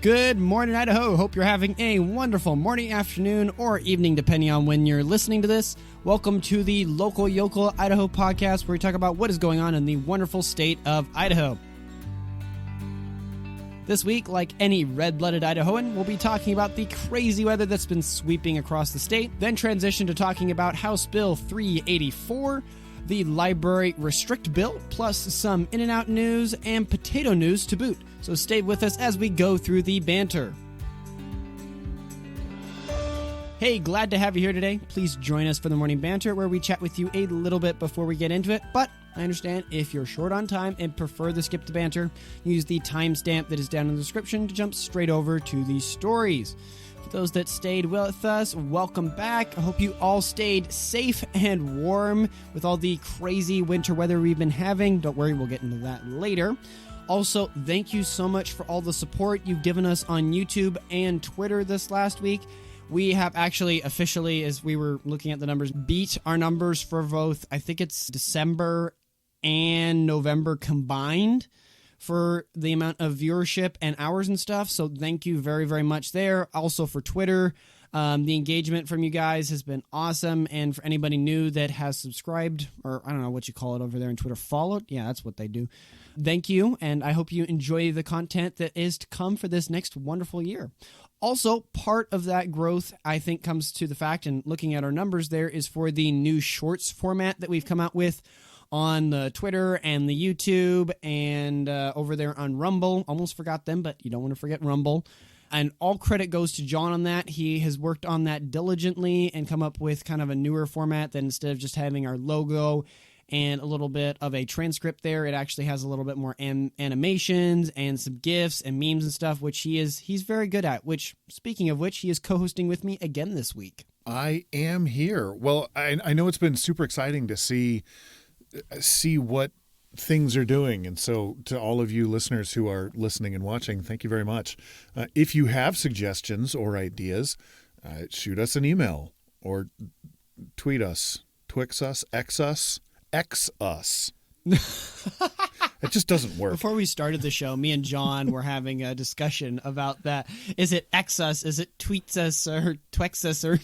Good morning, Idaho. Hope you're having a wonderful morning, afternoon, or evening, depending on when you're listening to this. Welcome to the Local Yokel Idaho podcast, where we talk about what is going on in the wonderful state of Idaho. This week, like any red-blooded Idahoan, we'll be talking about the crazy weather that's been sweeping across the state, then transition to talking about House Bill 384, the library restrict bill, plus some In-N-Out news and potato news to boot. So stay with us as we go through the banter. Hey, glad to have you here today. Please join us for the morning banter, where we chat with you a little bit before we get into it. But I understand if you're short on time and prefer the skip to banter, use the timestamp that is down in the description to jump straight over to the stories. For those that stayed with us, welcome back. I hope you all stayed safe and warm with all the crazy winter weather we've been having. Don't worry, we'll get into that later. Also, thank you so much for all the support you've given us on YouTube and Twitter this last week. We have actually officially, as we were looking at the numbers, beat our numbers for both, I think it's December and November combined for the amount of viewership and hours and stuff. So thank you very, very much there. Also for Twitter, the engagement from you guys has been awesome. And for anybody new that has subscribed, or I don't know what you call it over there in Twitter, followed. Yeah, that's what they do. Thank you. And I hope you enjoy the content that is to come for this next wonderful year. Also, part of that growth, I think, comes to the fact, and looking at our numbers there, is for the new shorts format that we've come out with on the Twitter and the YouTube and over there on Rumble. Almost forgot them, but you don't want to forget Rumble. And all credit goes to John on that. He has worked on that diligently and come up with kind of a newer format that instead of just having our logo and a little bit of a transcript there, it actually has a little bit more animations and some GIFs and memes and stuff, which he's very good at, which, speaking of which, he is co-hosting with me again this week. I am here. Well, I know it's been super exciting to see what things are doing. And so to all of you listeners who are listening and watching, thank you very much. If you have suggestions or ideas, shoot us an email or tweet us, Twix us, X us. It just doesn't work. Before we started the show, me and John were having a discussion about that. Is it X us? Is it tweets us or Twix us? Or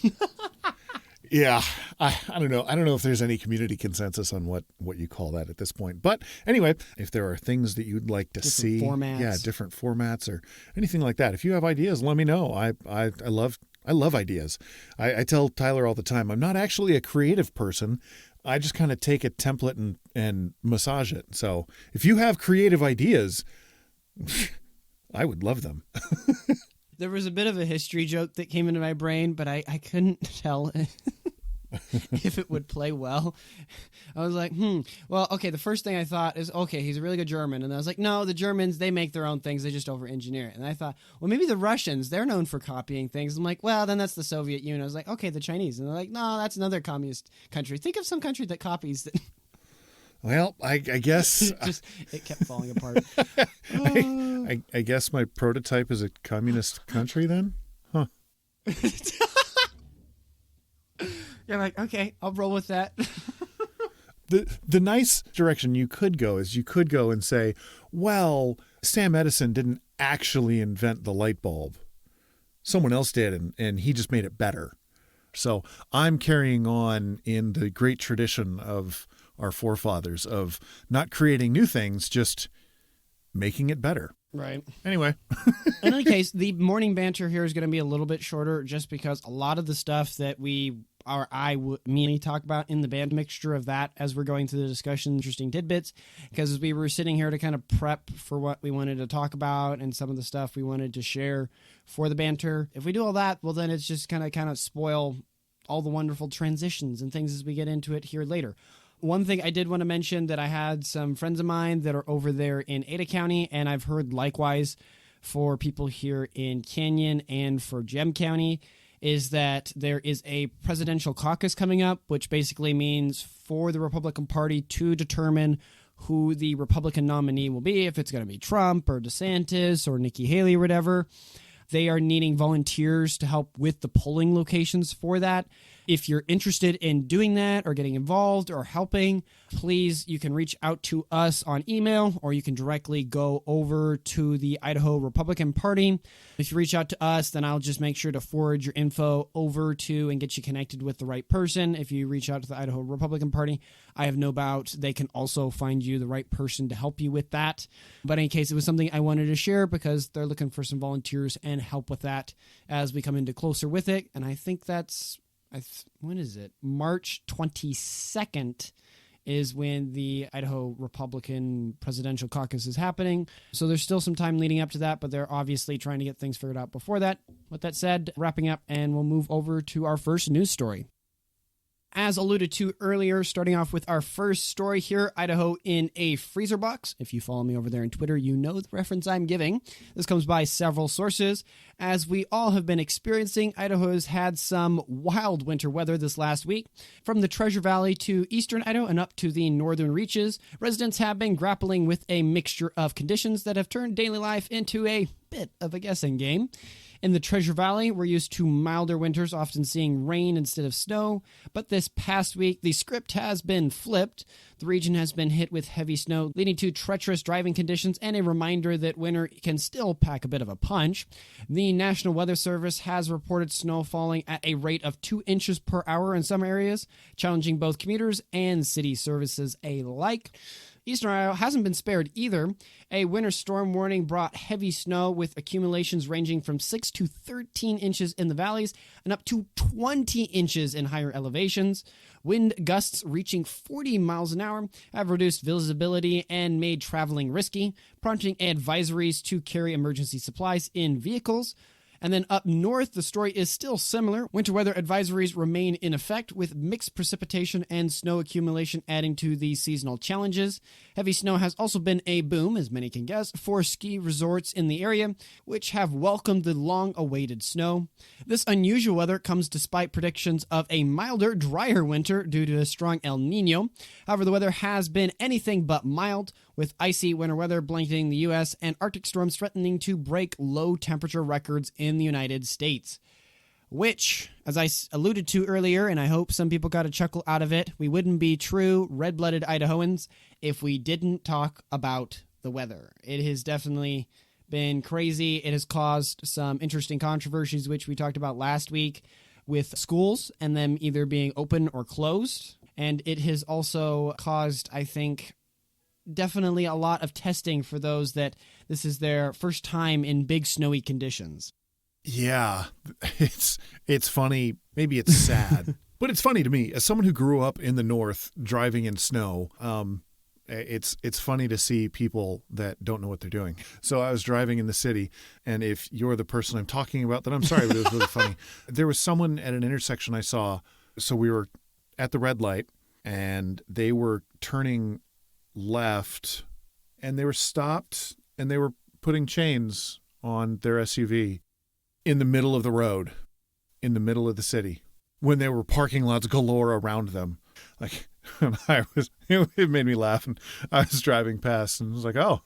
yeah, I don't know. I don't know if there's any community consensus on what you call that at this point. But anyway, if there are things that you'd like to see, different formats or anything like that, if you have ideas, let me know. I love ideas. I tell Tyler all the time, I'm not actually a creative person. I just kind of take a template and massage it. So if you have creative ideas, I would love them. There was a bit of a history joke that came into my brain, but I couldn't tell if it would play well. I was like, well, okay, the first thing I thought is, okay, he's a really good German. And I was like, no, the Germans, they make their own things. They just over-engineer it. And I thought, well, maybe the Russians, they're known for copying things. I'm like, well, then that's the Soviet Union. I was like, okay, the Chinese. And they're like, no, that's another communist country. Think of some country that copies that. Well, I guess it kept falling apart. I guess my prototype is a communist country then? Huh. You're like, okay, I'll roll with that. The nice direction you could go is you could go and say, well, Sam Edison didn't actually invent the light bulb. Someone else did, and he just made it better. So I'm carrying on in the great tradition of our forefathers of not creating new things, just making it better. Right. Anyway. In any case, the morning banter here is going to be a little bit shorter just because a lot of the stuff that me talk about in the band mixture of that as we're going through the discussion, interesting tidbits, because as we were sitting here to kind of prep for what we wanted to talk about and some of the stuff we wanted to share for the banter. If we do all that, well, then it's just kind of spoil all the wonderful transitions and things as we get into it here later. One thing I did want to mention that I had some friends of mine that are over there in Ada County, and I've heard likewise for people here in Canyon and for Gem County, is that there is a presidential caucus coming up, which basically means for the Republican Party to determine who the Republican nominee will be, if it's going to be Trump or DeSantis or Nikki Haley or whatever. They are needing volunteers to help with the polling locations for that. If you're interested in doing that or getting involved or helping, please, you can reach out to us on email, or you can directly go over to the Idaho Republican Party. If you reach out to us, then I'll just make sure to forward your info over to and get you connected with the right person. If you reach out to the Idaho Republican Party, I have no doubt they can also find you the right person to help you with that. But in any case, it was something I wanted to share because they're looking for some volunteers and help with that as we come into closer with it. And I think that's, when is it? March 22nd is when the Idaho Republican Presidential Caucus is happening. So there's still some time leading up to that, but they're obviously trying to get things figured out before that. With that said, wrapping up, and we'll move over to our first news story. As alluded to earlier, starting off with our first story here, Idaho in a freezer box. If you follow me over there on Twitter, you know the reference I'm giving. This comes by several sources. As we all have been experiencing, Idaho has had some wild winter weather this last week. From the Treasure Valley to eastern Idaho and up to the northern reaches, residents have been grappling with a mixture of conditions that have turned daily life into a bit of a guessing game. In the Treasure Valley, we're used to milder winters, often seeing rain instead of snow. But this past week, the script has been flipped. The region has been hit with heavy snow, leading to treacherous driving conditions and a reminder that winter can still pack a bit of a punch. The National Weather Service has reported snow falling at a rate of 2 inches per hour in some areas, challenging both commuters and city services alike. Eastern Idaho hasn't been spared either. A winter storm warning brought heavy snow with accumulations ranging from 6 to 13 inches in the valleys and up to 20 inches in higher elevations. Wind gusts reaching 40 miles an hour have reduced visibility and made traveling risky, prompting advisories to carry emergency supplies in vehicles. And then up north, the story is still similar. Winter weather advisories remain in effect, with mixed precipitation and snow accumulation adding to the seasonal challenges. Heavy snow has also been a boom, as many can guess, for ski resorts in the area, which have welcomed the long-awaited snow. This unusual weather comes despite predictions of a milder, drier winter due to a strong El Nino. However, the weather has been anything but mild, with icy winter weather blanketing the U.S. and Arctic storms threatening to break low-temperature records in the United States. Which, as I alluded to earlier, and I hope some people got a chuckle out of it, we wouldn't be true red-blooded Idahoans if we didn't talk about the weather. It has definitely been crazy. It has caused some interesting controversies, which we talked about last week with schools and them either being open or closed. And it has also caused, I think, definitely a lot of testing for those that this is their first time in big snowy conditions. Yeah, it's funny. Maybe it's sad, but it's funny to me as someone who grew up in the north driving in snow. It's funny to see people that don't know what they're doing. So I was driving in the city, and if you're the person I'm talking about, then I'm sorry, but it was really funny. There was someone at an intersection I saw. So we were at the red light, and they were turning left, and they were stopped, and they were putting chains on their SUV in the middle of the road, in the middle of the city, when there were parking lots galore around them. Like, it made me laugh, and I was driving past, and I was like, oh,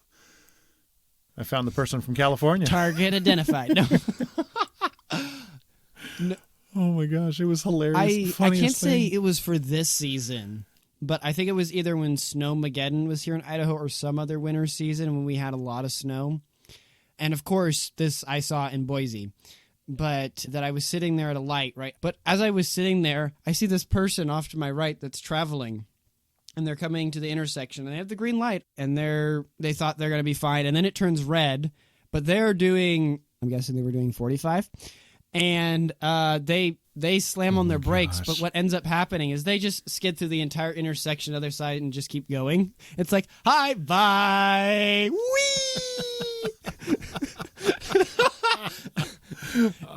I found the person from California. Target identified. No. No. Oh my gosh, it was hilarious. I can't say it was for this season, but I think it was either when Snowmageddon was here in Idaho or some other winter season when we had a lot of snow. And of course, this I saw in Boise, but that I was sitting there at a light, right? But as I was sitting there, I see this person off to my right that's traveling, and they're coming to the intersection, and they have the green light, and they thought they're going to be fine, and then it turns red, but they're doing, I'm guessing they were doing 45, and they slam on their brakes, but what ends up happening is they just skid through the entire intersection other side and just keep going. It's like, hi, bye, whee!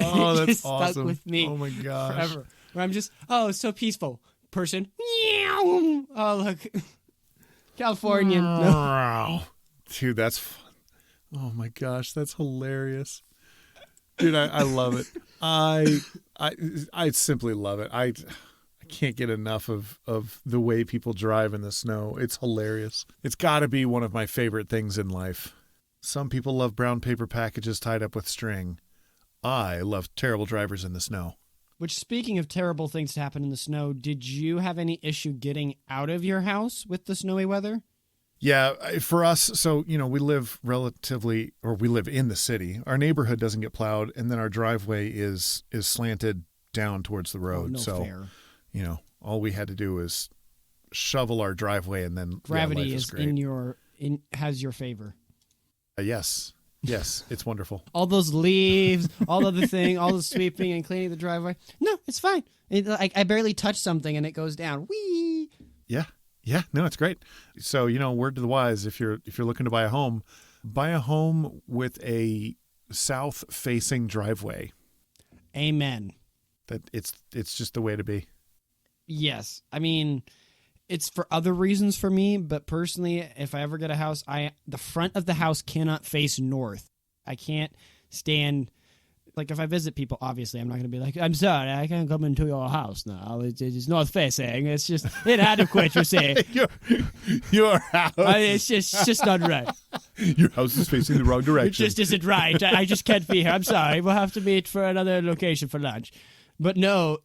Oh, that's just awesome. Stuck with me. Oh my gosh. Forever. Where I'm just, oh, it's so peaceful. Person, meow. Oh, look. Californian. No. Dude, that's fun. Oh my gosh, that's hilarious. Dude, I love it. I simply love it. I can't get enough of the way people drive in the snow. It's hilarious. It's got to be one of my favorite things in life. Some people love brown paper packages tied up with string. I love terrible drivers in the snow. Which, speaking of terrible things to happen in the snow, did you have any issue getting out of your house with the snowy weather? Yeah, for us, so, we live we live in the city. Our neighborhood doesn't get plowed, and then our driveway is slanted down towards the road. Fair. All we had to do was shovel our driveway, and then gravity is great. Has your favor. Yes, it's wonderful. All those leaves, all of the thing, all the sweeping and cleaning the driveway. No, it's fine. I barely touch something and it goes down. Whee! Yeah, no, it's great. So, word to the wise, if you're looking to buy a home with a south-facing driveway. Amen. That it's just the way to be. Yes. I mean, it's for other reasons for me, but personally, if I ever get a house, the front of the house cannot face north. I can't stand, like, if I visit people, obviously, I'm not going to be like, I'm sorry, I can't come into your house now. It's north facing. It's just inadequate, you say. Your house. It's just not right. Your house is facing the wrong direction. It just isn't right. I just can't be here. I'm sorry. We'll have to meet for another location for lunch. But no,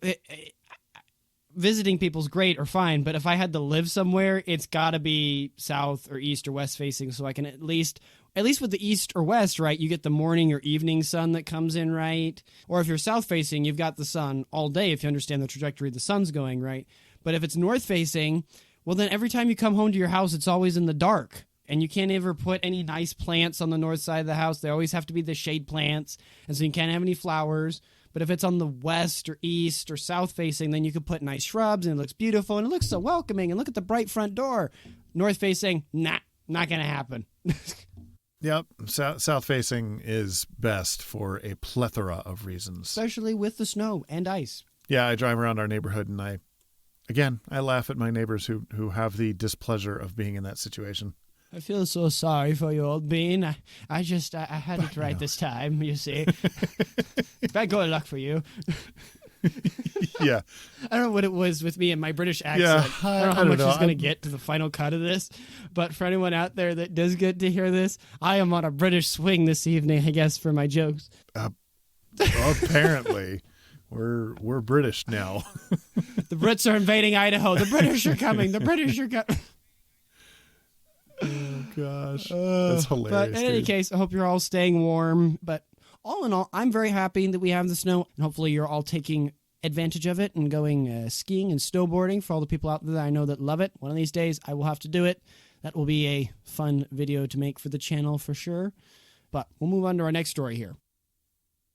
visiting people's great or fine, but if I had to live somewhere, it's got to be south or east or west facing, so I can at least with the east or west, right, you get the morning or evening sun that comes in, right? Or if you're south facing, you've got the sun all day if you understand the trajectory the sun's going, right? But if it's north facing, well, then every time you come home to your house, it's always in the dark. And you can't ever put any nice plants on the north side of the house. They always have to be the shade plants, and so you can't have any flowers. But if it's on the west or east or south facing, then you could put nice shrubs and it looks beautiful and it looks so welcoming. And look at the bright front door. North facing, not going to happen. Yep. South facing is best for a plethora of reasons. Especially with the snow and ice. Yeah, I drive around our neighborhood and I laugh at my neighbors who have the displeasure of being in that situation. I feel so sorry for you, old bean. I had it right this time, you see. Bad good luck for you. Yeah. I don't know what it was with me and my British accent. Yeah, I don't know how much is going to get to the final cut of this. But for anyone out there that does get to hear this, I am on a British swing this evening, I guess, for my jokes. Apparently. We're British now. The Brits are invading Idaho. The British are coming. The British are coming. Oh, gosh. That's hilarious. But in any case, I hope you're all staying warm. But all in all, I'm very happy that we have the snow. And hopefully you're all taking advantage of it and going skiing and snowboarding for all the people out there that I know that love it. One of these days, I will have to do it. That will be a fun video to make for the channel for sure. But we'll move on to our next story here.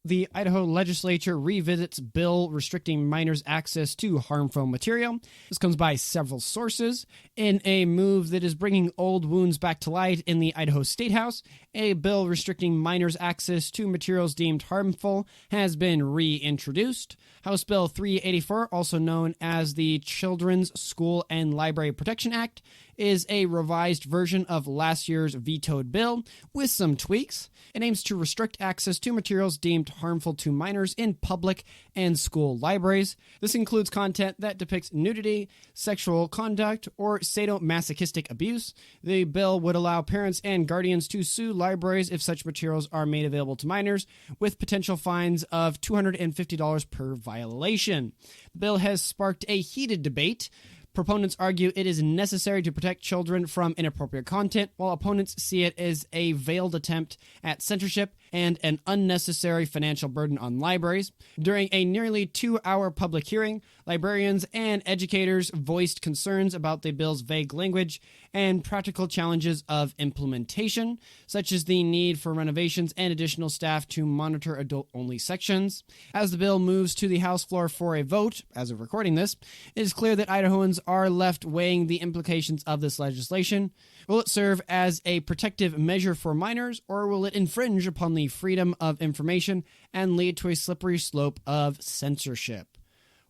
The Idaho Legislature revisits bill restricting minors' access to harmful material. This comes by several sources. In a move that is bringing old wounds back to light in the Idaho State House, a bill restricting minors' access to materials deemed harmful has been reintroduced. House Bill 384, also known as the Children's School and Library Protection Act, is a revised version of last year's vetoed bill with some tweaks. It aims to restrict access to materials deemed harmful to minors in public and school libraries. This includes content that depicts nudity, sexual conduct, or sadomasochistic abuse. The bill would allow parents and guardians to sue libraries if such materials are made available to minors, with potential fines of $250 per violation. The bill has sparked a heated debate. Proponents argue it is necessary to protect children from inappropriate content, while opponents see it as a veiled attempt at censorship and an unnecessary financial burden on libraries. During a nearly 2-hour public hearing, librarians and educators voiced concerns about the bill's vague language and practical challenges of implementation, such as the need for renovations and additional staff to monitor adult-only sections. As the bill moves to the House floor for a vote, as of recording this, it is clear that Idahoans are left weighing the implications of this legislation. Will it serve as a protective measure for minors, or will it infringe upon the freedom of information and lead to a slippery slope of censorship?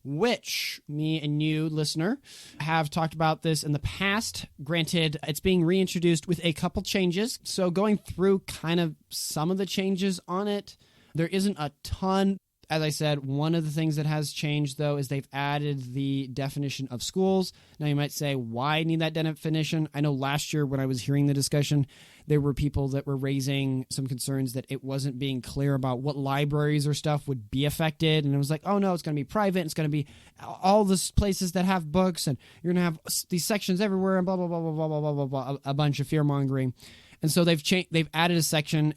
Which, me and you, listener, have talked about this in the past. Granted, it's being reintroduced with a couple changes. So going through kind of some of the changes on it, there isn't a ton. as I said, one of the things that has changed, though, is they've added the definition of schools. Now, you might say, why need that definition? I know last year when I was hearing the discussion, there were people that were raising some concerns that it wasn't being clear about what libraries or stuff would be affected. And it was like, oh, no, it's going to be private. It's going to be all the places that have books, and you're going to have these sections everywhere, and blah, blah, blah, blah, blah, blah, blah, blah, a bunch of fear-mongering. And so they've added a section,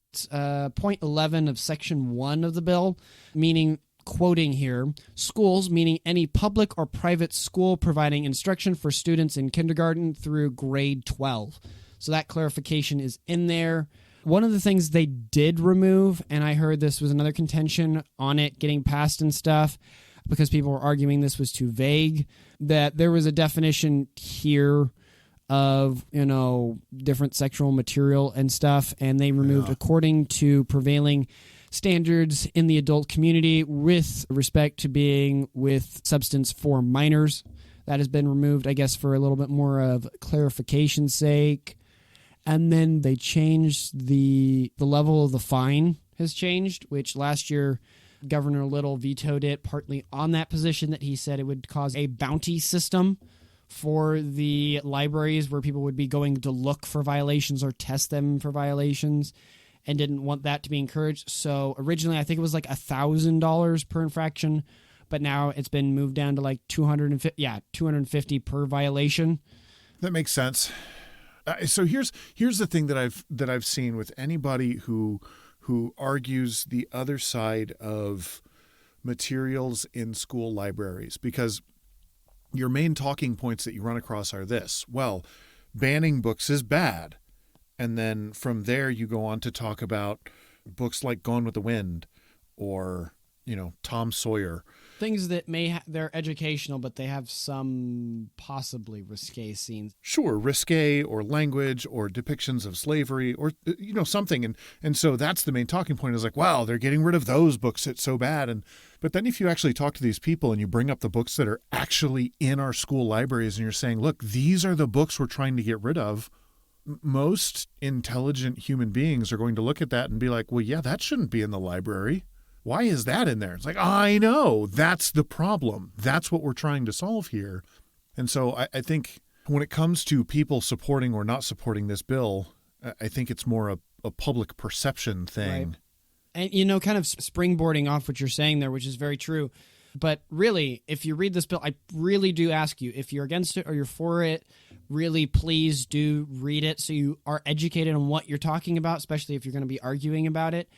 point 11 of section 1 of the bill, meaning, quoting here, schools, meaning any public or private school providing instruction for students in kindergarten through grade 12. So that clarification is in there. One of the things they did remove, and I heard this was another contention on it getting passed and stuff, because people were arguing this was too vague, that there was a definition here of, different sexual material and stuff, and they removed according to prevailing standards in the adult community with respect to being with substance for minors. That has been removed, I guess, for a little bit more of clarification's sake. And then they changed the level of the fine has changed, which last year Governor Little vetoed it, partly on that position that he said it would cause a bounty system for the libraries where people would be going to look for violations or test them for violations, and didn't want that to be encouraged. So originally I think it was like $1,000 per infraction, but now it's been moved down to like $250 per violation. That makes sense. So here's the thing that I've seen with anybody who argues the other side of materials in school libraries, because your main talking points that you run across are this: well, banning books is bad. And then from there you go on to talk about books like Gone with the Wind or, Tom Sawyer. Things that they're educational, but they have some possibly risque scenes. Sure, risque or language or depictions of slavery or, something. And so that's the main talking point, is like, wow, they're getting rid of those books. It's so bad. But then if you actually talk to these people and you bring up the books that are actually in our school libraries and you're saying, look, these are the books we're trying to get rid of, most intelligent human beings are going to look at that and be like, well, yeah, that shouldn't be in the library. Why is that in there? It's like, I know, that's the problem. That's what we're trying to solve here. And so I think when it comes to people supporting or not supporting this bill, I think it's more a public perception thing. Right. And, kind of springboarding off what you're saying there, which is very true. But really, if you read this bill, I really do ask you, if you're against it or you're for it, really please do read it so you are educated on what you're talking about, especially if you're going to be arguing about it.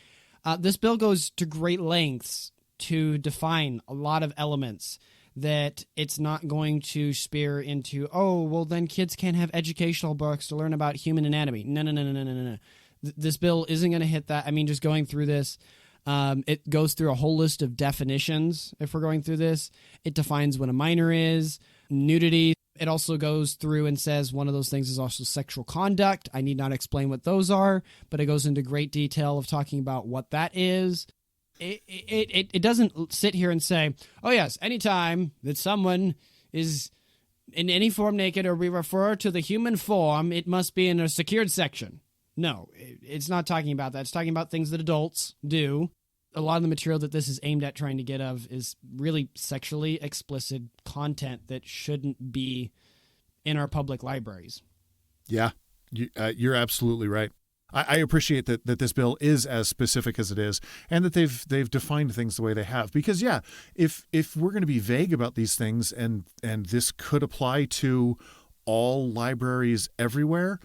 This bill goes to great lengths to define a lot of elements that it's not going to spear into, oh, well, then kids can't have educational books to learn about human anatomy. No. This bill isn't going to hit that. I mean, just going through this, it goes through a whole list of definitions. If we're going through this, it defines what a minor is, nudity. It also goes through and says one of those things is also sexual conduct. I need not explain what those are, but it goes into great detail of talking about what that is. It doesn't sit here and say, oh, yes, anytime that someone is in any form naked or we refer to the human form, it must be in a secured section. No, it's not talking about that. It's talking about things that adults do. A lot of the material that this is aimed at trying to get of is really sexually explicit content that shouldn't be in our public libraries. Yeah, you're absolutely right. I appreciate that this bill is as specific as it is, and that they've defined things the way they have. Because if we're going to be vague about these things, and this could apply to all libraries everywhere,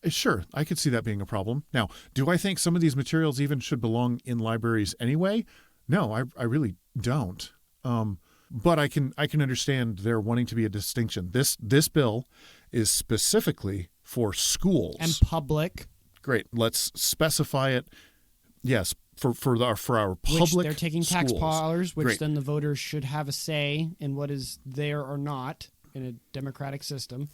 sure, I could see that being a problem. Now, do I think some of these materials even should belong in libraries anyway? No, I really don't. But I can understand there wanting to be a distinction. This bill is specifically for schools and public. Great. Let's specify it. Yes, for our public schools. Which they're taking tax dollars, which Great. Then the voters should have a say in what is there or not in a democratic system.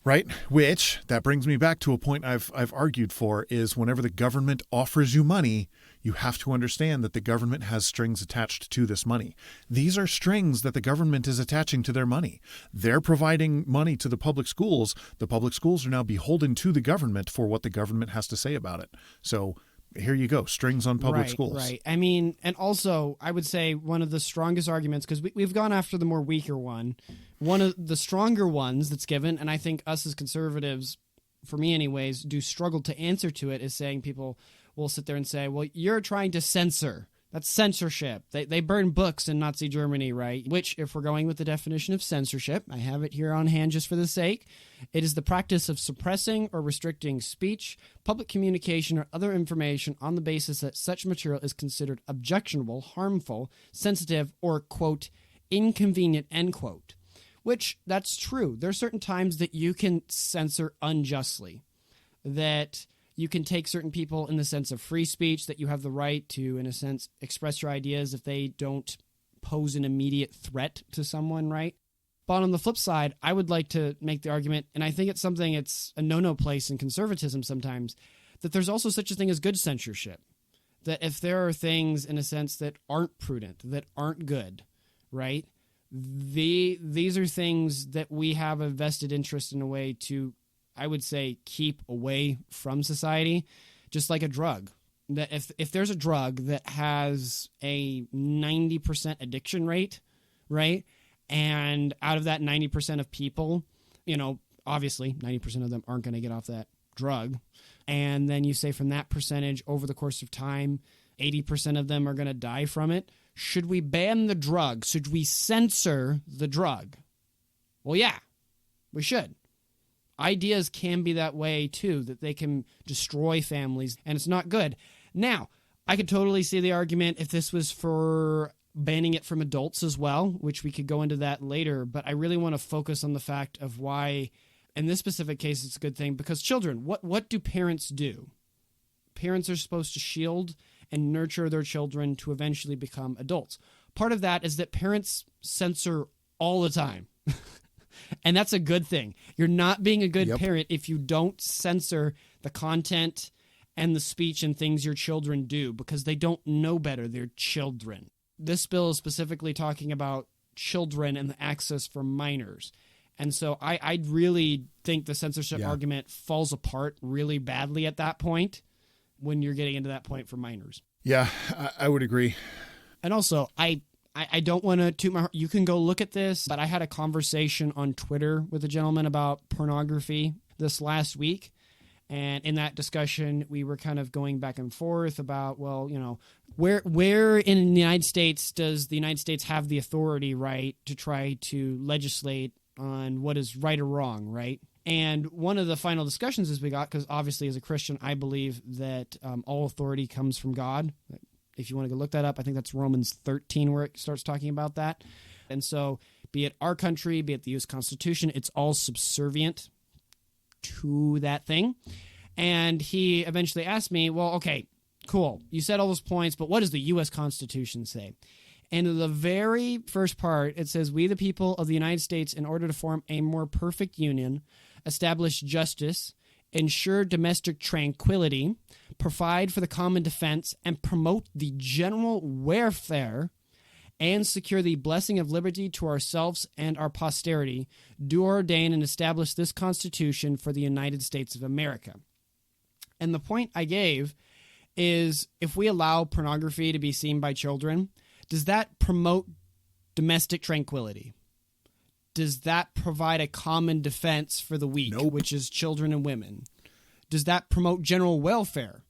Right, which that brings me back to a point I've argued for, is whenever the government offers you money, you have to understand that the government has strings attached to this money. These are strings that the government is attaching to their money. They're providing money to the public schools. The public schools are now beholden to the government for what the government has to say about it. So here you go, strings on public schools. Right. I mean, and also I would say one of the strongest arguments, because we've gone after the more weaker one of the stronger ones that's given, and I think us as conservatives, for me anyways, do struggle to answer to it, is saying people will sit there and say, well, you're trying to censor. That's censorship. They burn books in Nazi Germany, right? Which, if we're going with the definition of censorship, I have it here on hand just for the sake. It is the practice of suppressing or restricting speech, public communication, or other information on the basis that such material is considered objectionable, harmful, sensitive, or, quote, inconvenient, end quote. Which, that's true. There are certain times that you can censor unjustly, that you can take certain people in the sense of free speech, that you have the right to, in a sense, express your ideas if they don't pose an immediate threat to someone, right? But on the flip side, I would like to make the argument, and I think it's a no-no place in conservatism sometimes, that there's also such a thing as good censorship. That if there are things, in a sense, that aren't prudent, that aren't good, right? These are things that we have a vested interest in a way to, I would say, keep away from society, just like a drug. That if there's a drug that has a 90% addiction rate, right, and out of that 90% of people, obviously 90% of them aren't going to get off that drug, and then you say from that percentage over the course of time, 80% of them are going to die from it, should we ban the drug? Should we censor the drug? Well, yeah, we should. Ideas can be that way, too, that they can destroy families, and it's not good. Now, I could totally see the argument if this was for banning it from adults as well, which we could go into that later, but I really want to focus on the fact of why, in this specific case, it's a good thing, because children, what do parents do? Parents are supposed to shield and nurture their children to eventually become adults. Part of that is that parents censor all the time. And that's a good thing. You're not being a good parent if you don't censor the content and the speech and things your children do, because they don't know better. They're children. This bill is specifically talking about children and the access for minors. And so I really think the censorship argument falls apart really badly at that point when you're getting into that point for minors. Yeah, I would agree. And also, I don't want to toot my horn. You can go look at this, but I had a conversation on Twitter with a gentleman about pornography this last week. And in that discussion, we were kind of going back and forth about, well, where in the United States does the United States have the authority, right, to try to legislate on what is right or wrong, right? And one of the final discussions as we got, because obviously as a Christian, I believe that all authority comes from God. If you want to go look that up, I think that's Romans 13 where it starts talking about that. And so be it our country, be it the U.S. Constitution, it's all subservient to that thing. And he eventually asked me, well, okay, cool. You said all those points, but what does the U.S. Constitution say? And in the very first part, it says, we the people of the United States, in order to form a more perfect union, establish justice, ensure domestic tranquility, provide for the common defense, and promote the general welfare, and secure the blessing of liberty to ourselves and our posterity, do ordain and establish this Constitution for the United States of America. And the point I gave is, if we allow pornography to be seen by children, does that promote domestic tranquility? Does that provide a common defense for the weak, which is children and women? Does that promote general welfare?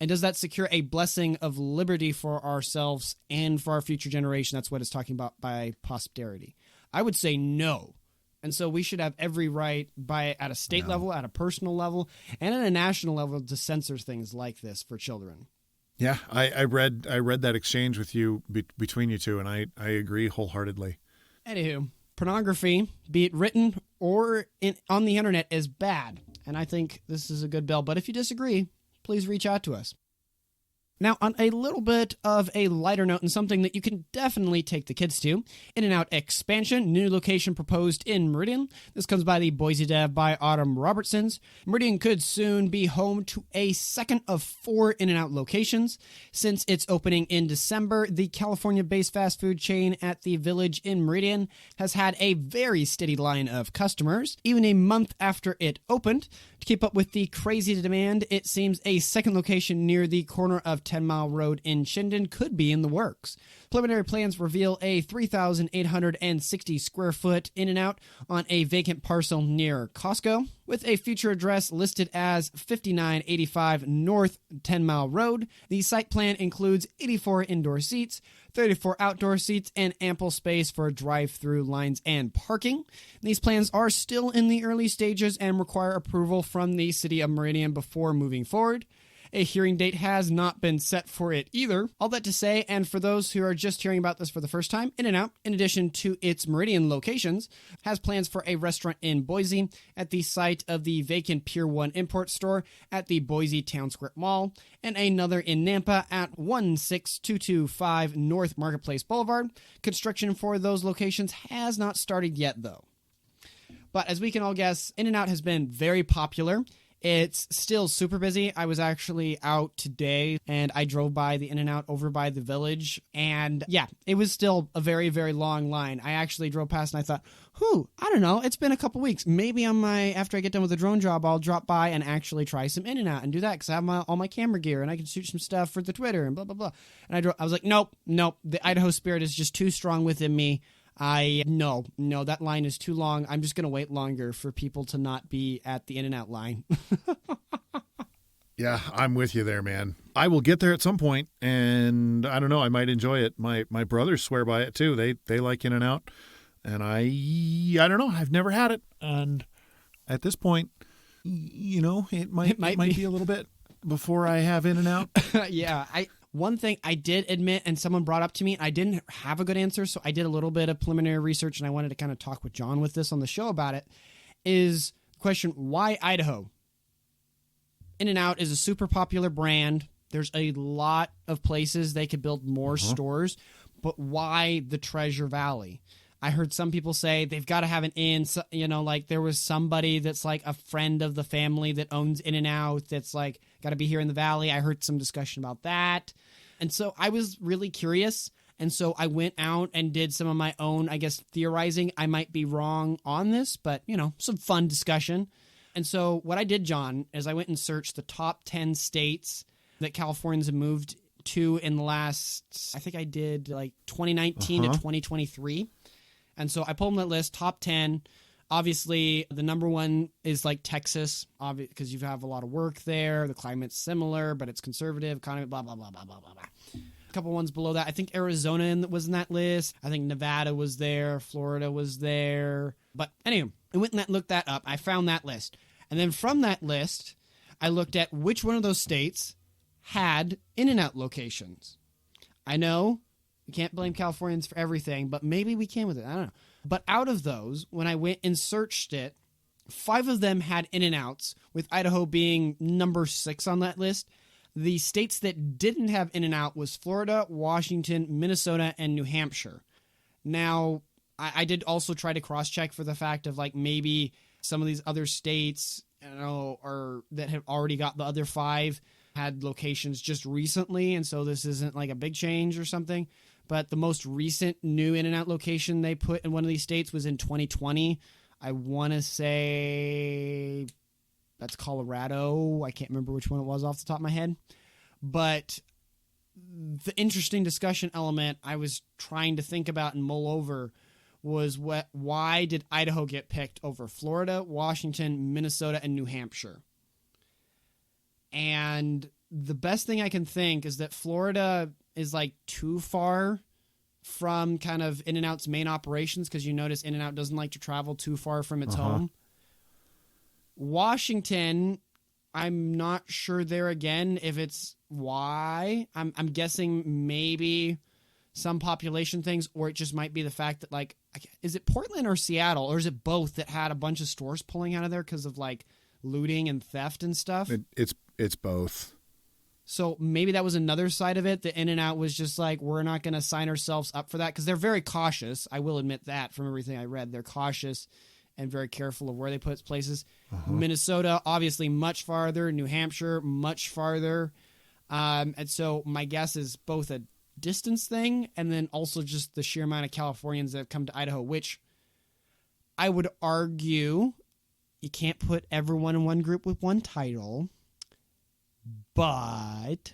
And does that secure a blessing of liberty for ourselves and for our future generation? That's what it's talking about by posterity. I would say no. And so we should have every right at a state level, at a personal level, and at a national level to censor things like this for children. Yeah, I read that exchange with you between you two, and I agree wholeheartedly. Anywho, pornography, be it written or on the internet, is bad. And I think this is a good bill. But if you disagree, please reach out to us. Now, on a little bit of a lighter note and something that you can definitely take the kids to, In-N-Out expansion, new location proposed in Meridian. This comes by the Boise Dev by Autumn Robertsons. Meridian could soon be home to a second of 4 In-N-Out locations. Since its opening in December, the California-based fast food chain at the Village in Meridian has had a very steady line of customers. Even a month after it opened, To keep up with the crazy demand, it seems a second location near the corner of 10 Mile Road in Chinden could be in the works. Preliminary plans reveal a 3,860 square foot In-N-Out on a vacant parcel near Costco, with a future address listed as 5985 North 10 Mile Road. The site plan includes 84 indoor seats, 34 outdoor seats, and ample space for drive-through lines and parking. These plans are still in the early stages and require approval from the City of Meridian before moving forward. A hearing date has not been set for it either. All that to say, and for those who are just hearing about this for the first time, In-N-Out, in addition to its Meridian locations, has plans for a restaurant in Boise at the site of the vacant Pier 1 import store at the Boise Town Square Mall, and another in Nampa at 16225 North Marketplace Boulevard. Construction for those locations has not started yet, though. But as we can all guess, In-N-Out has been very popular. It's still super busy. I was actually out today and I drove by the In-N-Out over by the village. And yeah, it was still a very, very long line. I actually drove past and I thought, I don't know. It's been a couple weeks. Maybe after I get done with the drone job, I'll drop by and actually try some In-N-Out and do that because I have all my camera gear and I can shoot some stuff for the Twitter and blah, blah, blah. And I was like, nope. The Idaho spirit is just too strong within me. No, that line is too long. I'm just going to wait longer for people to not be at the In-N-Out line. Yeah, I'm with you there, man. I will get there at some point, and I don't know, I might enjoy it. My brothers swear by it too. They like In-N-Out, and I don't know. I've never had it, and at this point, it might be a little bit before I have In-N-Out. Yeah, One thing I did admit, and someone brought up to me, I didn't have a good answer, so I did a little bit of preliminary research, and I wanted to kind of talk with John with this on the show about it, is the question, why Idaho? In-N-Out is a super popular brand. There's a lot of places they could build more stores, but why the Treasure Valley? I heard some people say they've got to have an inn, like there was somebody that's like a friend of the family that owns In-N-Out that's like got to be here in the valley. I heard some discussion about that. And so I was really curious. And so I went out and did some of my own, theorizing. I might be wrong on this, but, some fun discussion. And so what I did, John, is I went and searched the top 10 states that Californians have moved to in the last, I think I did like 2019 to 2023. And so I pulled them that list, top 10. Obviously, the number one is like Texas, because you have a lot of work there. The climate's similar, but it's conservative, economy, blah, blah, blah, blah, blah, blah, blah. A couple ones below that. I think Arizona was in that list. I think Nevada was there. Florida was there. But anyway, I went and looked that up. I found that list. And then from that list, I looked at which one of those states had In-N-Out locations. I know we can't blame Californians for everything, but maybe we can with it. I don't know. But out of those, when I went and searched it, 5 of them had In-N-Outs, with Idaho being number 6 on that list. The states that didn't have In-N-Out was Florida, Washington, Minnesota, and New Hampshire. Now, I did also try to cross-check for the fact of like maybe some of these other states, or that have already got the other 5 had locations just recently, and so this isn't like a big change or something. But the most recent new In-N-Out location they put in one of these states was in 2020. I want to say that's Colorado. I can't remember which one it was off the top of my head. But the interesting discussion element I was trying to think about and mull over was why did Idaho get picked over Florida, Washington, Minnesota, and New Hampshire? And the best thing I can think is that Florida is like too far from kind of In-N-Out's main operations, because you notice In-N-Out doesn't like to travel too far from its home. Washington, I'm not sure there again if it's why. I'm guessing maybe some population things, or it just might be the fact that, like, is it Portland or Seattle, or is it both that had a bunch of stores pulling out of there because of like looting and theft and stuff? It's both. So maybe that was another side of it. The In-N-Out was just like, we're not going to sign ourselves up for that, because they're very cautious. I will admit that from everything I read. They're cautious and very careful of where they put places. Minnesota, obviously much farther. New Hampshire, much farther. And so my guess is both a distance thing and then also just the sheer amount of Californians that have come to Idaho, which I would argue you can't put everyone in one group with one title, but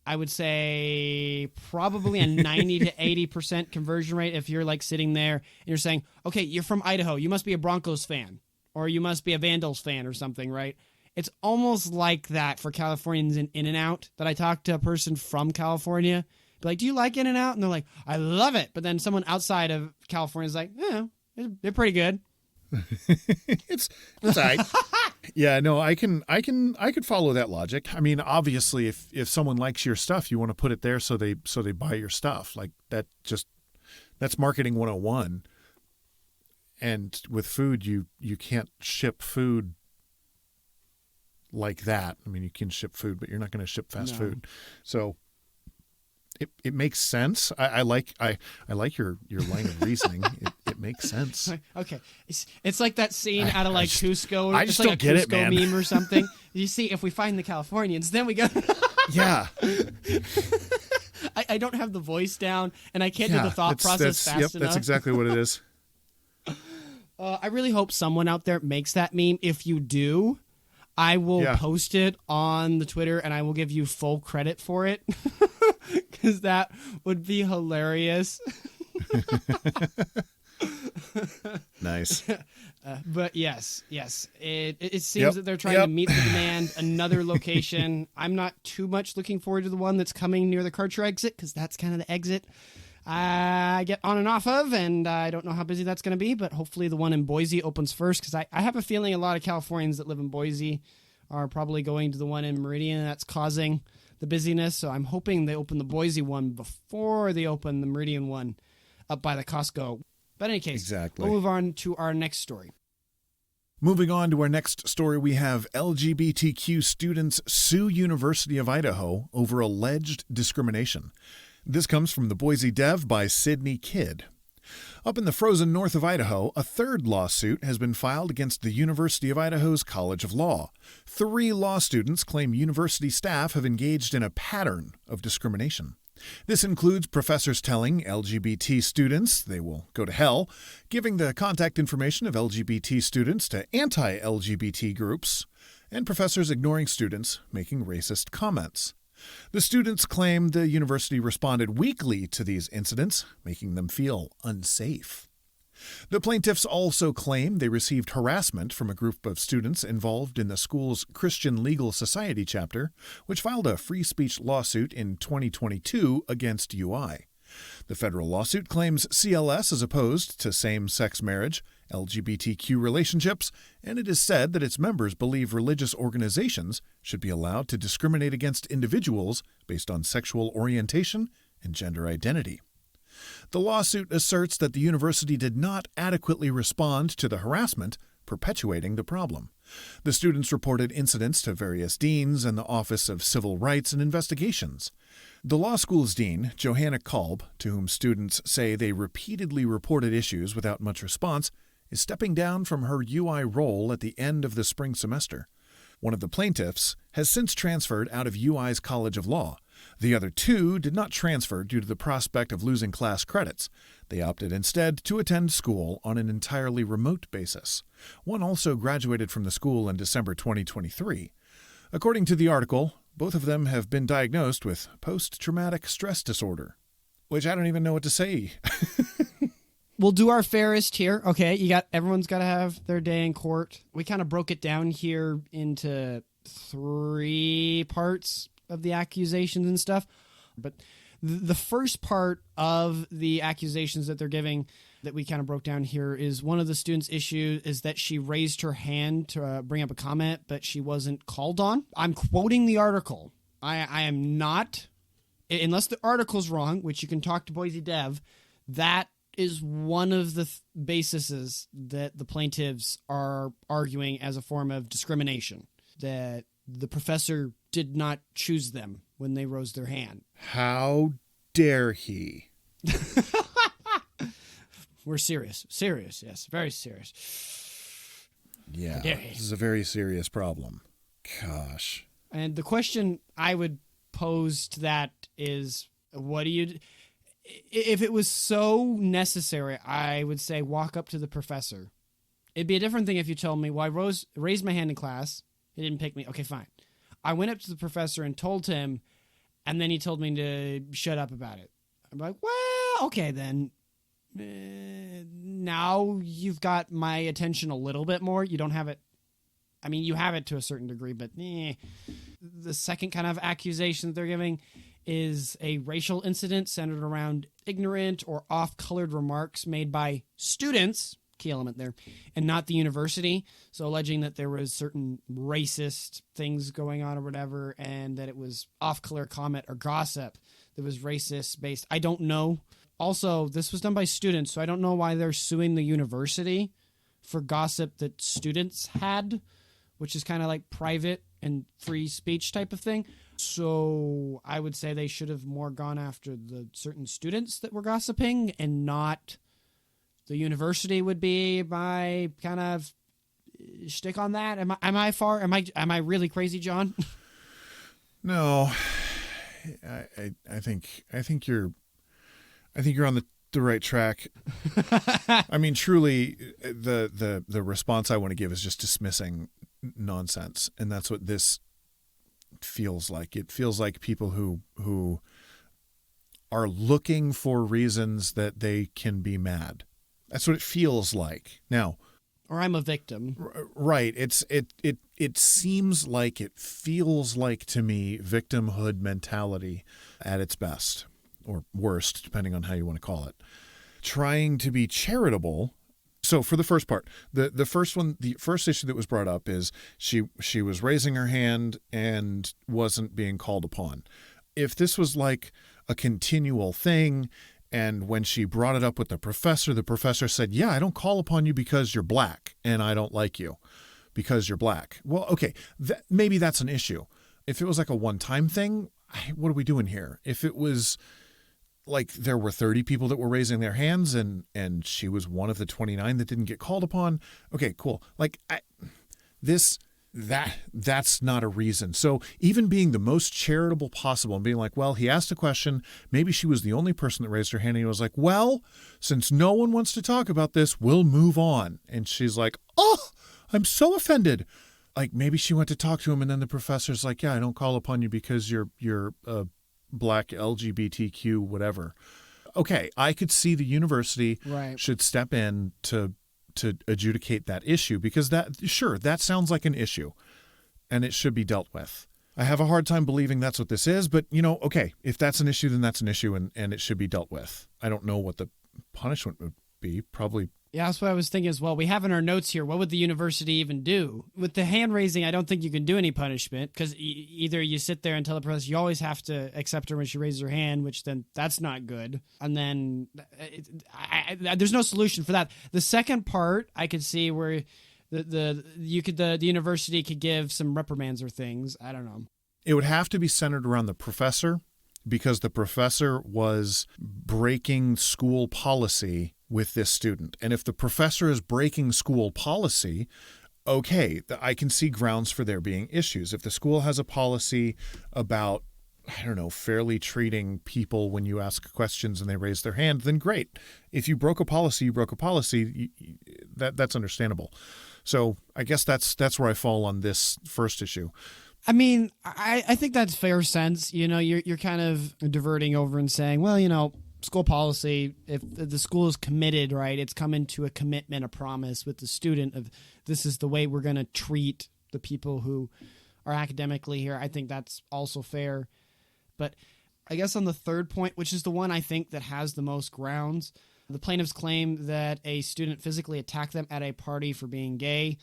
I would say probably a 90 to 80% conversion rate if you're like sitting there and you're saying, okay, you're from Idaho, you must be a Broncos fan, or you must be a Vandals fan or something, right? It's almost like that for Californians in In-N-Out, that I talked to a person from California, be like, do you like In-N-Out? And they're like, I love it. But then someone outside of California is like, yeah, they're pretty good. it's all right. Yeah, no, I could follow that logic. I mean, obviously, if someone likes your stuff, you want to put it there so they buy your stuff. Like that's marketing 101. And with food, you can't ship food like that. I mean, you can ship food, but you're not going to ship fast food. So it makes sense. I like your line of reasoning. It makes sense. Okay, it's like that scene out of like Cusco. I just like don't get it, man. Meme or something. You see, if we find the Californians, then we go. Yeah. I don't have the voice down, and I can't do the thought process fast enough. That's exactly what it is. I really hope someone out there makes that meme. If you do, I will post it on the Twitter, and I will give you full credit for it, because that would be hilarious. Nice. But yes, it seems that they're trying to meet the demand. Another location. I'm not too much looking forward to the one that's coming near the Karcher exit, because that's kind of the exit I get on and off of, and I don't know how busy that's going to be, but hopefully the one in Boise opens first, because I have a feeling a lot of Californians that live in Boise are probably going to the one in Meridian that's causing the busyness, so I'm hoping they open the Boise one before they open the Meridian one up by the Costco. But in any case, we'll move on to our next story. Moving on to our next story, we have LGBTQ students sue University of Idaho over alleged discrimination. This comes from the Boise Dev by Sydney Kidd. Up in the frozen north of Idaho, a third lawsuit has been filed against the University of Idaho's College of Law. 3 law students claim university staff have engaged in a pattern of discrimination. This includes professors telling LGBT students they will go to hell, giving the contact information of LGBT students to anti-LGBT groups, and professors ignoring students making racist comments. The students claim the university responded weakly to these incidents, making them feel unsafe. The plaintiffs also claim they received harassment from a group of students involved in the school's Christian Legal Society chapter, which filed a free speech lawsuit in 2022 against UI. The federal lawsuit claims CLS is opposed to same-sex marriage, LGBTQ relationships, and it is said that its members believe religious organizations should be allowed to discriminate against individuals based on sexual orientation and gender identity. The lawsuit asserts that the university did not adequately respond to the harassment, perpetuating the problem. The students reported incidents to various deans and the Office of Civil Rights and Investigations. The law school's dean, Johanna Kolb, to whom students say they repeatedly reported issues without much response, is stepping down from her UI role at the end of the spring semester. One of the plaintiffs has since transferred out of UI's College of Law. The other 2 did not transfer due to the prospect of losing class credits. They opted instead to attend school on an entirely remote basis. One also graduated from the school in December 2023. According to the article, both of them have been diagnosed with post-traumatic stress disorder, which I don't even know what to say. We'll do our fairest here. Okay, everyone's got to have their day in court. We kind of broke it down here into 3 parts of the accusations and stuff. But the first part of the accusations that they're giving that we kind of broke down here is one of the students' issue is that she raised her hand to bring up a comment, but she wasn't called on. I'm quoting the article. I am not, unless the article's wrong, which you can talk to Boise Dev, that is one of the bases that the plaintiffs are arguing as a form of discrimination, that the professor did not choose them when they raised their hand. How dare he? We're serious. Serious, yes. Very serious. Yeah, this is a very serious problem. Gosh. And the question I would pose to that is, what do you... If it was so necessary, I would say walk up to the professor It'd be a different thing if you told me, well, I raised my hand in class. He didn't pick me. Okay, fine. I went up to the professor and told him, and then he told me to shut up about it. I'm like, well, okay, then. Now you've got my attention a little bit more. You don't have it. I mean, you have it to a certain degree, but the second kind of accusation that they're giving is a racial incident centered around ignorant or off-colored remarks made by students, key element there, and not the university. So alleging that there was certain racist things going on or whatever, and that it was off-color comment or gossip that was racist based. I don't know. Also, this was done by students, so I don't know why they're suing the university for gossip that students had, which is kind of like private and free speech type of thing. So I would say they should have more gone after the certain students that were gossiping and not the university would be my kind of shtick on that. Am I really crazy, John? No, I think you're on the right track. I mean, truly, the response I want to give is just dismissing nonsense, and that's what this feels like. It feels like people who are looking for reasons that they can be mad. That's what it feels like. Now, or I'm a victim. Right. It seems like, it feels like to me, victimhood mentality at its best, or worst, depending on how you want to call it. Trying to be charitable. So for the first part, the first issue that was brought up is she was raising her hand and wasn't being called upon. If this was like a continual thing, and when she brought it up with the professor said, yeah, I don't call upon you because you're black, and I don't like you because you're black. Well, okay, maybe that's an issue. If it was like a one-time thing, what are we doing here? If it was like there were 30 people that were raising their hands and she was one of the 29 that didn't get called upon. Okay, cool. Like that's not a reason. So even being the most charitable possible and being like, well, he asked a question. Maybe she was the only person that raised her hand. And he was like, well, since no one wants to talk about this, we'll move on. And she's like, oh, I'm so offended. Like maybe she went to talk to him and then the professor's like, yeah, I don't call upon you because you're black, LGBTQ, whatever. Okay, I could see the university should step in to adjudicate that issue because that sounds like an issue and it should be dealt with. I have a hard time believing that's what this is, but okay, if that's an issue, then that's an issue and it should be dealt with. I don't know what the punishment would be. Probably. Yeah, that's what I was thinking as well. We have in our notes here, what would the university even do? With the hand raising, I don't think you can do any punishment because either you sit there and tell the professor, you always have to accept her when she raises her hand, which then that's not good. And then there's no solution for that. The second part I could see where the university could give some reprimands or things. I don't know. It would have to be centered around the professor because the professor was breaking school policy with this student. And if the professor is breaking school policy, okay, I can see grounds for there being issues. If the school has a policy about, I don't know, fairly treating people when you ask questions and they raise their hand, then great. If you broke a policy, you broke a policy. That's understandable. So I guess that's where I fall on this first issue. I mean, I think that's fair sense. You're kind of diverting over and saying, well, school policy, if the school is committed, right, it's come into a commitment, a promise with the student of this is the way we're going to treat the people who are academically here. I think that's also fair. But I guess on the third point, which is the one I think that has the most grounds, the plaintiffs claim that a student physically attacked them at a party for being gay.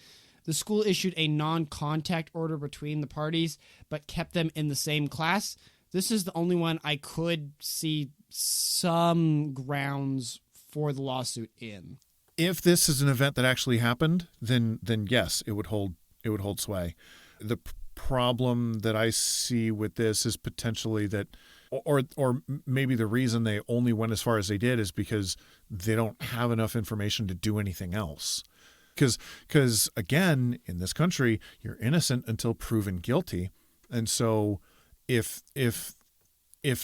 The school issued a non-contact order between the parties, but kept them in the same class. This is the only one I could see some grounds for the lawsuit in. If this is an event that actually happened, then yes, it would hold sway. The problem that I see with this is potentially that, or maybe the reason they only went as far as they did is because they don't have enough information to do anything else. Because again, in this country, you're innocent until proven guilty, and so if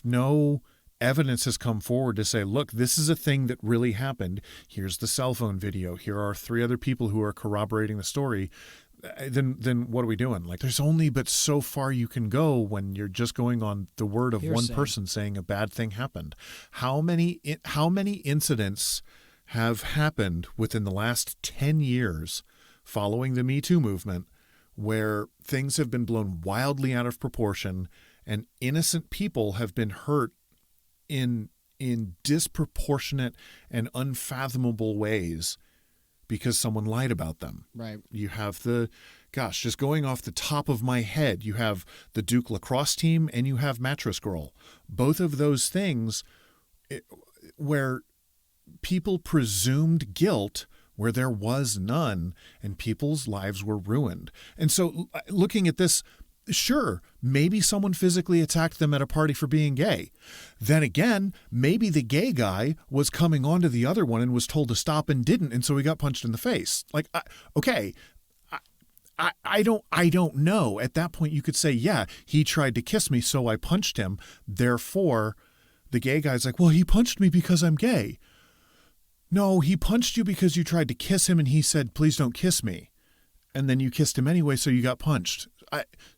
no evidence has come forward to say, look, this is a thing that really happened. Here's the cell phone video. Here are 3 other people who are corroborating the story. Then what are we doing? Like, there's only but so far you can go when you're just going on the word of one person saying a bad thing happened. How many incidents have happened within the last 10 years following the Me Too movement where things have been blown wildly out of proportion and innocent people have been hurt in disproportionate and unfathomable ways because someone lied about them. Right. You have just going off the top of my head, you have the Duke lacrosse team and you have Mattress Girl. Both of those things where people presumed guilt where there was none and people's lives were ruined. And so looking at this, sure, maybe someone physically attacked them at a party for being gay. Then again, maybe the gay guy was coming on to the other one and was told to stop and didn't, and so he got punched in the face. Like, I don't know. At that point, you could say, yeah, he tried to kiss me, so I punched him. Therefore, the gay guy's like, well, he punched me because I'm gay. No, he punched you because you tried to kiss him and he said, please don't kiss me. And then you kissed him anyway, so you got punched.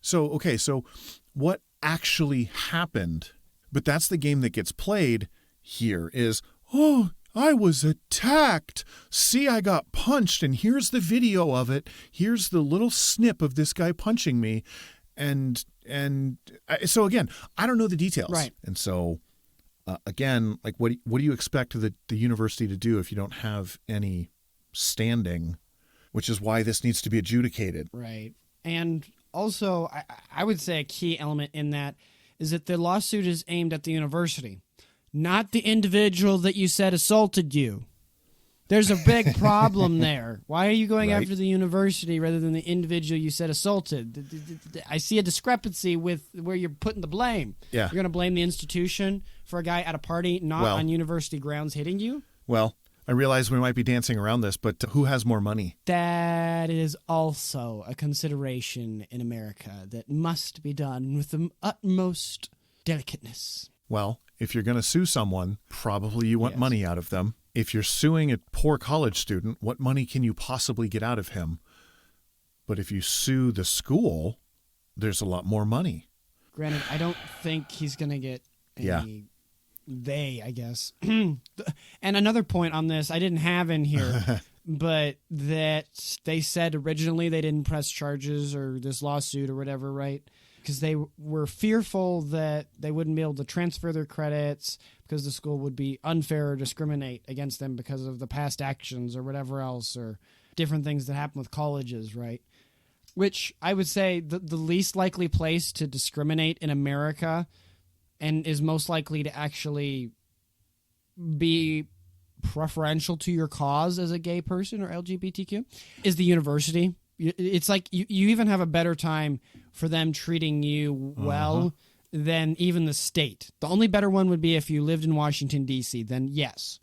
So what actually happened? But that's the game that gets played here is, oh, I was attacked. See, I got punched and here's the video of it. Here's the little snip of this guy punching me. And so again, I don't know the details. Right. And so again, like what do you expect the university to do if you don't have any standing, which is why this needs to be adjudicated. Right. And also, I would say a key element in that is that the lawsuit is aimed at the university, not the individual that you said assaulted you. There's a big problem there. Why are you going after the university rather than the individual you said assaulted? I see a discrepancy with where you're putting the blame. Yeah. You're going to blame the institution for a guy at a party not on university grounds hitting you? Well, I realize we might be dancing around this, but who has more money? That is also a consideration in America that must be done with the utmost delicateness. Well, if you're going to sue someone, probably you want money out of them. If you're suing a poor college student, what money can you possibly get out of him? But if you sue the school, there's a lot more money. Granted, I don't think he's going to get any... They, I guess. And another point on this I didn't have in here, but that they said originally they didn't press charges or this lawsuit or whatever, right? Because they were fearful that they wouldn't be able to transfer their credits because the school would be unfair or discriminate against them because of the past actions or whatever else or different things that happen with colleges, right? Which I would say the least likely place to discriminate in America and is most likely to actually be preferential to your cause as a gay person or LGBTQ is the university. It's like you even have a better time for them treating you well than even the state. The only better one would be if you lived in Washington, D.C. Then yes,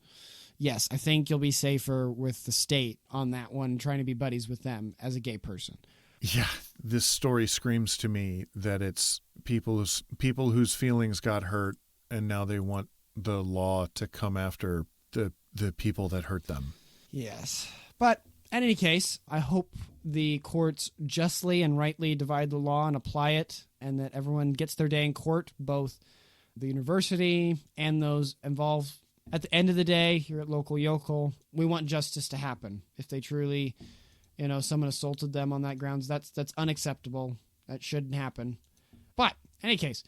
I think you'll be safer with the state on that one, trying to be buddies with them as a gay person. Yeah, this story screams to me that it's people whose feelings got hurt, and now they want the law to come after the people that hurt them. Yes, but in any case, I hope the courts justly and rightly divide the law and apply it, and that everyone gets their day in court, both the university and those involved. At the end of the day, here at Local Yokel, we want justice to happen. If they truly... someone assaulted them on that grounds. That's unacceptable. That shouldn't happen. But, in any case,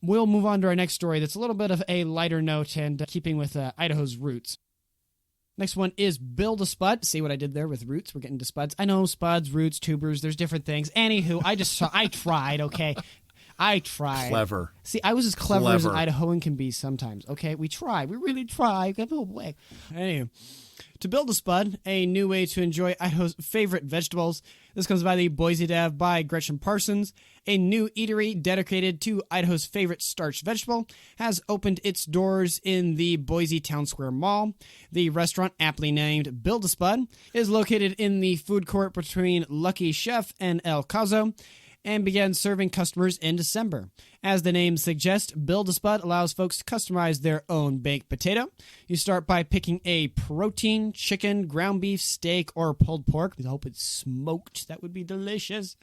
we'll move on to our next story that's a little bit of a lighter note and keeping with Idaho's roots. Next one is Build-a-Spud. See what I did there with roots? We're getting to spuds. I know spuds, roots, tubers, there's different things. Anywho, I tried, okay? I tried. Clever. See, I was as clever as an Idahoan can be sometimes, okay? We try. We really try. Anyway. To Build-a-Spud, a new way to enjoy Idaho's favorite vegetables. This comes by the Boise Dev by Gretchen Parsons. A new eatery dedicated to Idaho's favorite starch vegetable has opened its doors in the Boise Town Square Mall. The restaurant, aptly named Build-a-Spud, is located in the food court between Lucky Chef and El Cazo, and began serving customers in December. As the name suggests, Build-a-Spud allows folks to customize their own baked potato. You start by picking a protein, chicken, ground beef, steak, or pulled pork. I hope it's smoked. That would be delicious.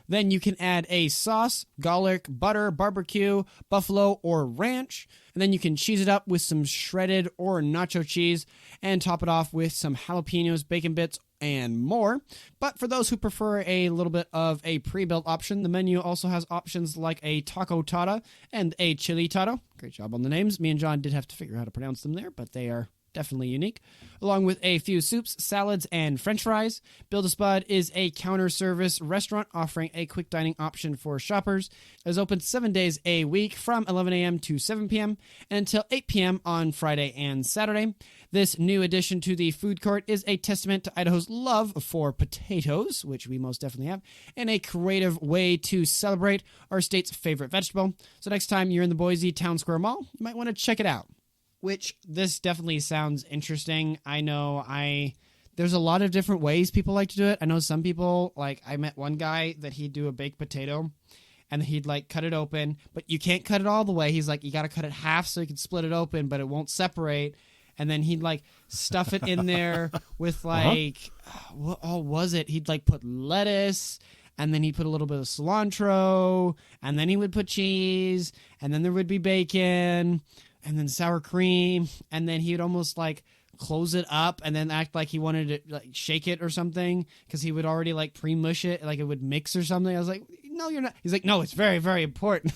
Then you can add a sauce, garlic, butter, barbecue, buffalo, or ranch. And then you can cheese it up with some shredded or nacho cheese and top it off with some jalapenos, bacon bits, and more. But for those who prefer a little bit of a pre-built option, the menu also has options like a taco tata and a chili tata. Great job on the names. Me and John did have to figure out how to pronounce them there, but they are definitely unique. Along with a few soups, salads, and french fries. Build-a-Spud is a counter service restaurant offering a quick dining option for shoppers. It is open 7 days a week from 11 a.m. to 7 p.m. and until 8 p.m. on Friday and Saturday. This new addition to the food court is a testament to Idaho's love for potatoes, which we most definitely have, and a creative way to celebrate our state's favorite vegetable. So next time you're in the Boise Town Square Mall, you might want to check it out. Which this definitely sounds interesting. I know there's a lot of different ways people like to do it. I know some people, like I met one guy that he'd do a baked potato and he'd like cut it open, but you can't cut it all the way. He's like, you got to cut it half so you can split it open, but it won't separate. And then he'd like stuff it in there with like, what all was it? He'd like put lettuce, and then he'd put a little bit of cilantro, and then he would put cheese, and then there would be bacon, and then sour cream, and then he would almost like close it up and then act like he wanted to like shake it or something because he would already like pre-mush it, like it would mix or something. I was like, no, you're not. He's like, no, it's very, very important.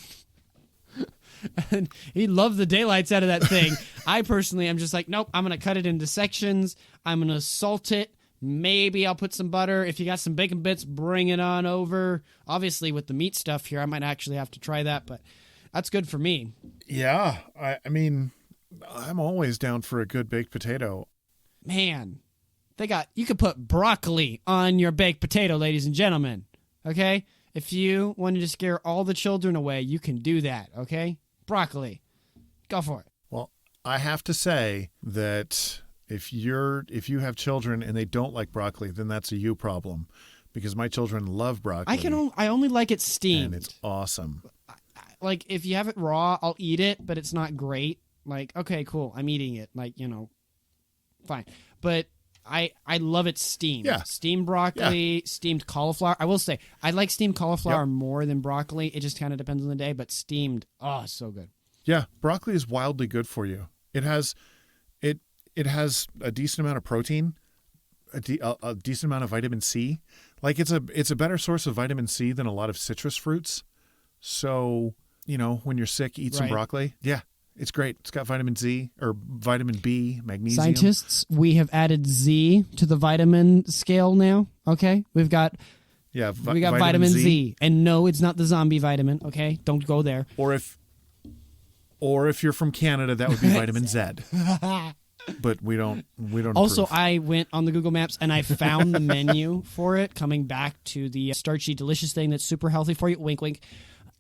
And he loved the daylights out of that thing. I personally am just like, nope, I'm going to cut it into sections. I'm going to salt it. Maybe I'll put some butter. If you got some bacon bits, bring it on over. Obviously, with the meat stuff here, I might actually have to try that, but that's good for me. Yeah. I mean, I'm always down for a good baked potato. Man, you could put broccoli on your baked potato, ladies and gentlemen. Okay? If you wanted to scare all the children away, you can do that. Okay? Broccoli. Go for it. Well, I have to say that if you have children and they don't like broccoli, then that's a you problem, because my children love broccoli. I only like it steamed. And it's awesome. Like, if you have it raw, I'll eat it, but it's not great. Like, okay, cool, I'm eating it. Like, fine. But I love it steamed. Yeah. Steamed broccoli, steamed cauliflower. I will say, I like steamed cauliflower more than broccoli. It just kind of depends on the day, but steamed, so good. Yeah, broccoli is wildly good for you. It has a decent amount of protein, a decent amount of vitamin C. Like, it's a better source of vitamin C than a lot of citrus fruits. So, when you're sick, eat some broccoli. Yeah. It's great. It's got vitamin Z or vitamin B, magnesium. Scientists, we have added Z to the vitamin scale now. Okay, we've got vitamin Z, and no, it's not the zombie vitamin. Okay, don't go there. Or if you're from Canada, that would be vitamin Z. But we don't. Also, approve. I went on the Google Maps and I found the menu for it. Coming back to the starchy, delicious thing that's super healthy for you. Wink, wink.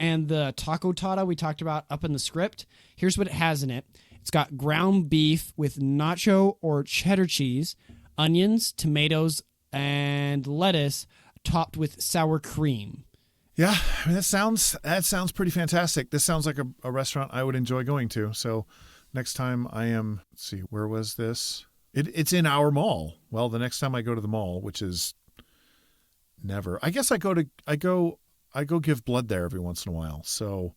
And the taco tata we talked about up in the script, here's what it has in it. It's got ground beef with nacho or cheddar cheese, onions, tomatoes, and lettuce topped with sour cream. Yeah, I mean, that sounds pretty fantastic. This sounds like a restaurant I would enjoy going to. So next time let's see, where was this? It's in our mall. Well, the next time I go to the mall, which is never. I guess I go give blood there every once in a while. So,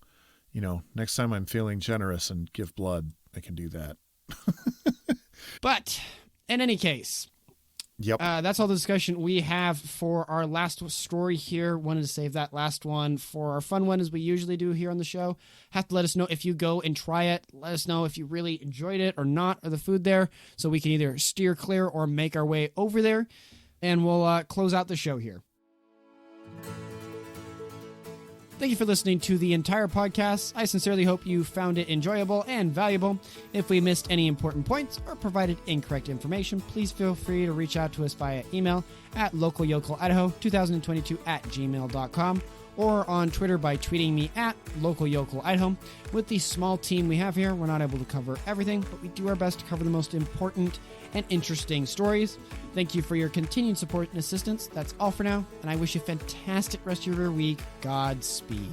next time I'm feeling generous and give blood, I can do that. But in any case, that's all the discussion we have for our last story here. Wanted to save that last one for our fun one, as we usually do here on the show. Have to let us know if you go and try it. Let us know if you really enjoyed it or not, or the food there, so we can either steer clear or make our way over there. And we'll close out the show here. Thank you for listening to the entire podcast. I sincerely hope you found it enjoyable and valuable. If we missed any important points or provided incorrect information, please feel free to reach out to us via email at localyocalidaho2022@gmail.com or on Twitter by tweeting me at localyocalidaho. With the small team we have here, we're not able to cover everything, but we do our best to cover the most important and interesting stories. Thank you for your continued support and assistance. That's all for now, and I wish you a fantastic rest of your week. Godspeed.